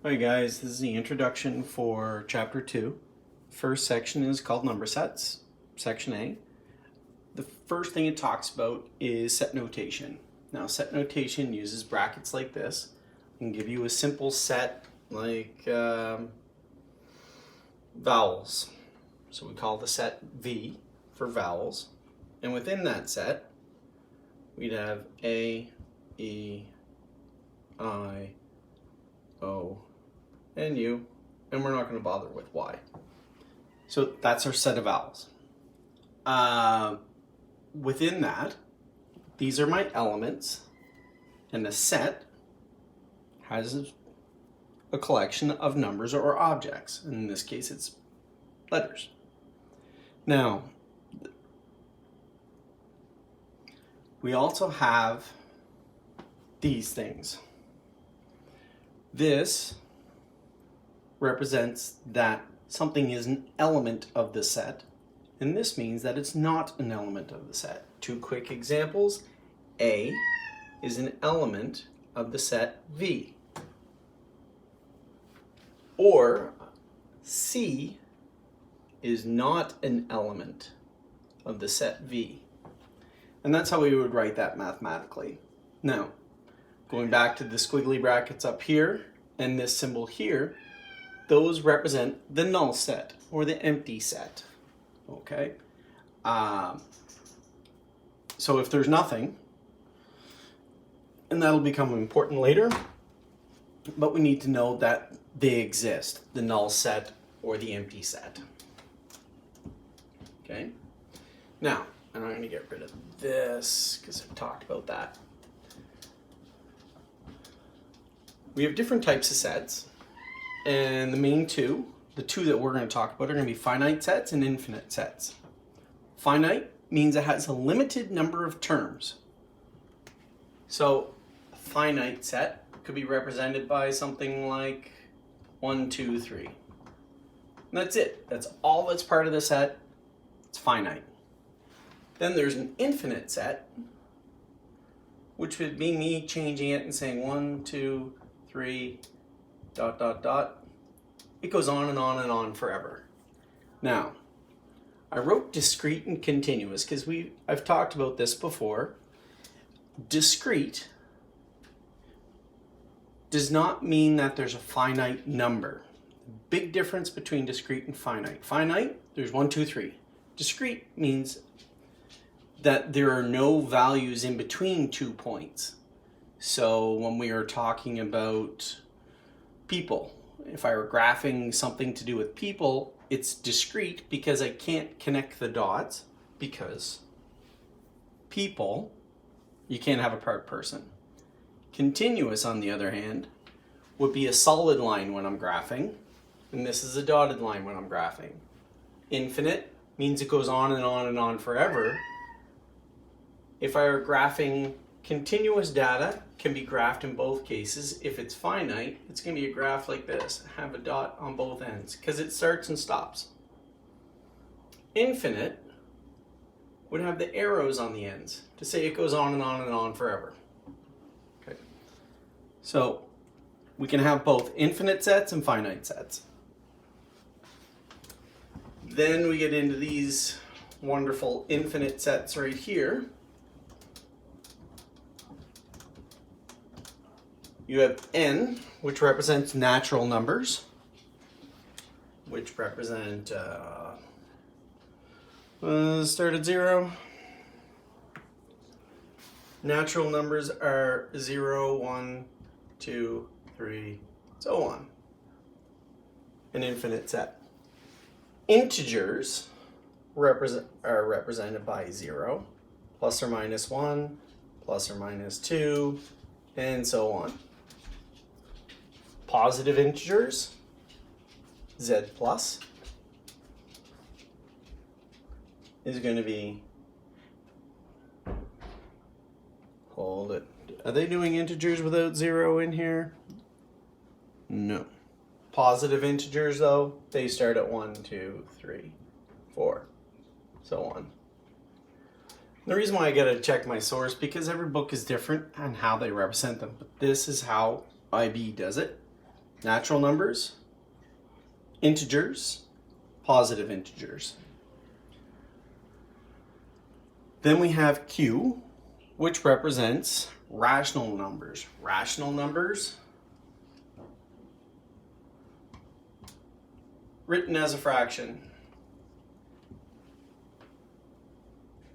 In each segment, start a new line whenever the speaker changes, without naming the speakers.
Hi guys, this is the introduction for Chapter 2. First section is called Number Sets, Section A. The first thing it talks about is set notation. Now set notation uses brackets like this and give you a simple set like vowels. So we call the set V for vowels. And within that set, we'd have A, E, I, O, and U, and we're not going to bother with Y. So that's our set of vowels. Within that, these are my elements, and the set has a collection of numbers or objects. In this case, it's letters. Now, we also have these things. This represents that something is an element of the set, and this means that it's not an element of the set. Two quick examples. A is an element of the set V. Or C is not an element of the set V. And that's how we would write that mathematically. Now, going back to the squiggly brackets up here and this symbol here, those represent the null set or the empty set. Okay? So if there's nothing, and that'll become important later, but we need to know that they exist, the null set or the empty set. Okay? Now, and I'm going to get rid of this because I've talked about that. We have different types of sets, and the main two, the two that we're going to talk about, are going to be finite sets and infinite sets. Finite means it has a limited number of terms. So a finite set could be represented by something like 1, 2, 3. And that's it. That's all that's part of the set. It's finite. Then there's an infinite set, which would be me changing it and saying 1, 2, 3, ... It goes on and on and on forever. Now, I wrote discrete and continuous because I've talked about this before. Discrete does not mean that there's a finite number. Big difference between discrete and finite. Finite, there's 1, 2, 3. Discrete means that there are no values in between 2 points. So when we are talking about people, if I were graphing something to do with people, it's discrete because I can't connect the dots, because people, you can't have a part person. Continuous, on the other hand, would be a solid line when I'm graphing, and this is a dotted line when I'm graphing. Infinite means it goes on and on and on forever. If I were graphing continuous data, can be graphed in both cases. If it's finite, it's going to be a graph like this, have a dot on both ends, because it starts and stops. Infinite would have the arrows on the ends to say it goes on and on and on forever. Okay. So we can have both infinite sets and finite sets. Then we get into these wonderful infinite sets right here. You have n, which represents natural numbers, which represent start at 0. Natural numbers are 0, 1, 2, 3, so on. An infinite set. Integers are represented by 0, plus or minus 1, plus or minus 2, and so on. Positive integers, z plus, is going to be, hold it, are they doing integers without 0 in here? No. Positive integers, though, they start at 1, 2, 3, 4, so on. The reason why I gotta check my source, because every book is different and how they represent them, but this is how PIB does it. natural numbers, integers, positive integers. Then we have Q, which represents rational numbers. Rational numbers written as a fraction.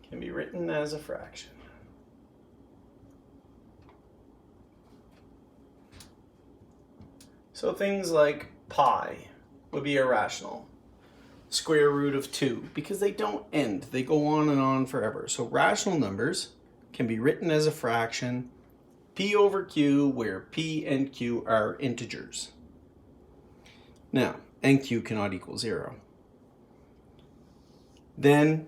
Can be written as a fraction. So things like pi would be irrational. Square root of 2, because they don't end. They go on and on forever. So rational numbers can be written as a fraction, p over q, where p and q are integers. Now, and q cannot equal 0. Then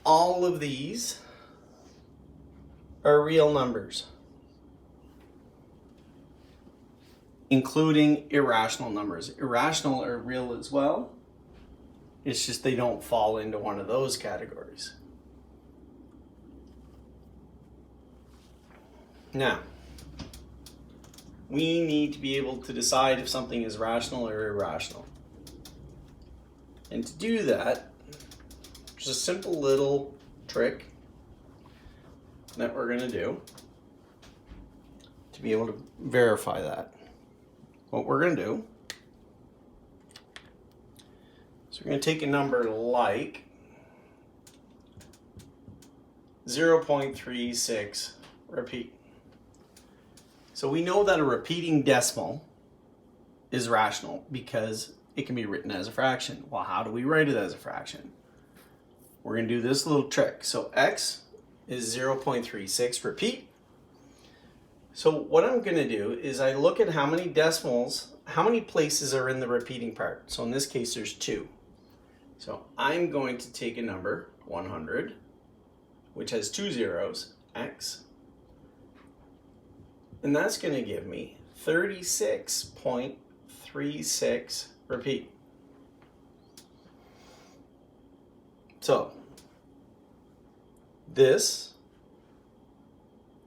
all of these are real numbers, including irrational numbers. Irrational are real as well. It's just they don't fall into one of those categories. Now, we need to be able to decide if something is rational or irrational. And to do that, there's a simple little trick that we're going to do to be able to verify that. What we're going to do is we're going to take a number like 0.36 repeat. So we know that a repeating decimal is rational because it can be written as a fraction. Well, how do we write it as a fraction? We're going to do this little trick. So x is 0.36 repeat. So what I'm going to do is I look at how many decimals, how many places are in the repeating part. So in this case, there's 2. So I'm going to take a number, 100, which has 2 zeros, x, and that's going to give me 36.36 repeat. So this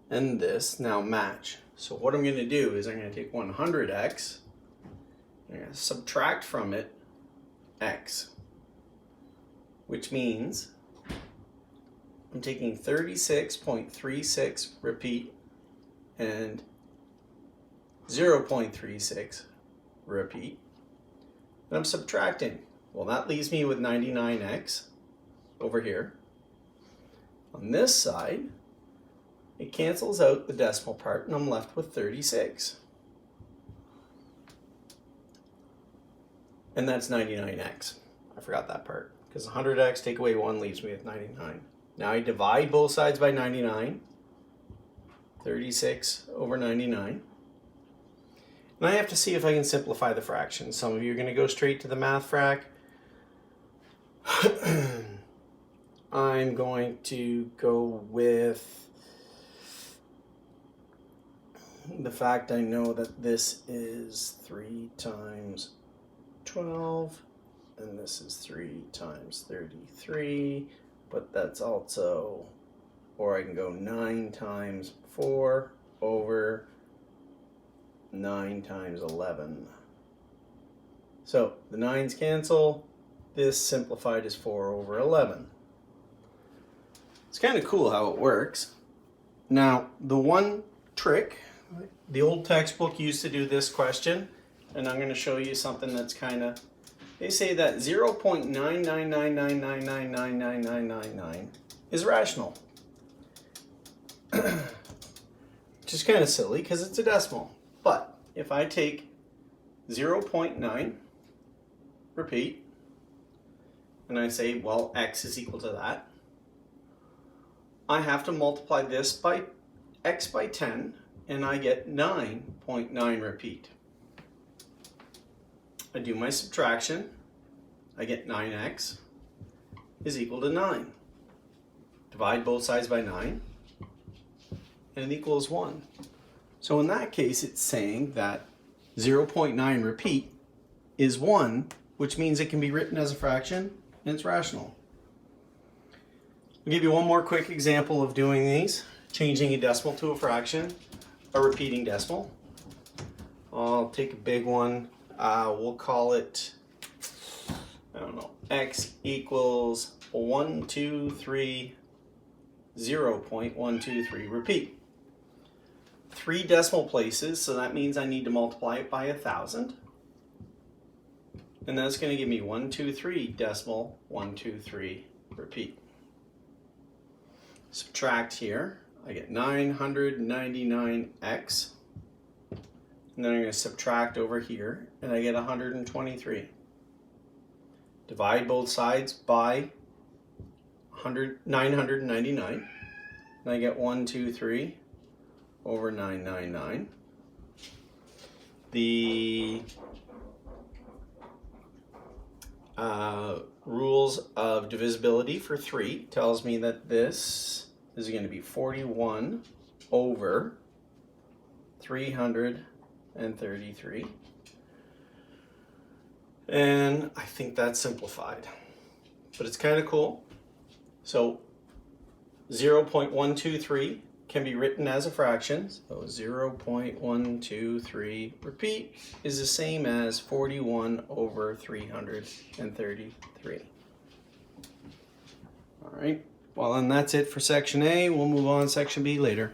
and this now match. So what I'm going to do is I'm going to take 100x, I'm going to subtract from it x, which means I'm taking 36.36 repeat and 0.36 repeat, and I'm subtracting. Well, that leaves me with 99x over here. On this side, it cancels out the decimal part and I'm left with 36. And that's 99x. I forgot that part because 100x take away 1 leaves me with 99. Now I divide both sides by 99. 36 over 99. And I have to see if I can simplify the fraction. Some of you are going to go straight to the math frac. I'm going to go with the fact I know that this is 3 times 12 and this is 3 times 33, but that's also, or I can go 9 times 4 over 9 times 11. So the 9's cancel. This simplified is 4 over 11. It's kind of cool how it works. Now, the one trick, the old textbook used to do this question, and I'm going to show you something that's kind of, they say that 0.99999999999 is rational. Which is kind of silly because it's a decimal. But if I take 0.9, repeat, and I say, well, x is equal to that, I have to multiply this by x by 10, and I get 9.9 repeat. I do my subtraction, I get 9x is equal to 9. Divide both sides by 9, and it equals 1. So in that case, it's saying that 0.9 repeat is 1, which means it can be written as a fraction, and it's rational. I'll give you one more quick example of doing these, changing a decimal to a fraction, a repeating decimal. I'll take a big one. We'll call it, I don't know, x equals 0.123, repeat. 3 decimal places, so that means I need to multiply it by 1,000. And that's going to give me 123.123, repeat. Subtract here, I get 999x. And then I'm going to subtract over here, and I get 123. Divide both sides by 999, and I get 123 over 999. The rules of divisibility for 3 tells me that this is going to be 41 over 333. And I think that's simplified, but it's kind of cool. So 0.123 can be written as a fraction. So 0.123, repeat, is the same as 41 over 333. All right, well, then that's it for section A. We'll move on to section B later.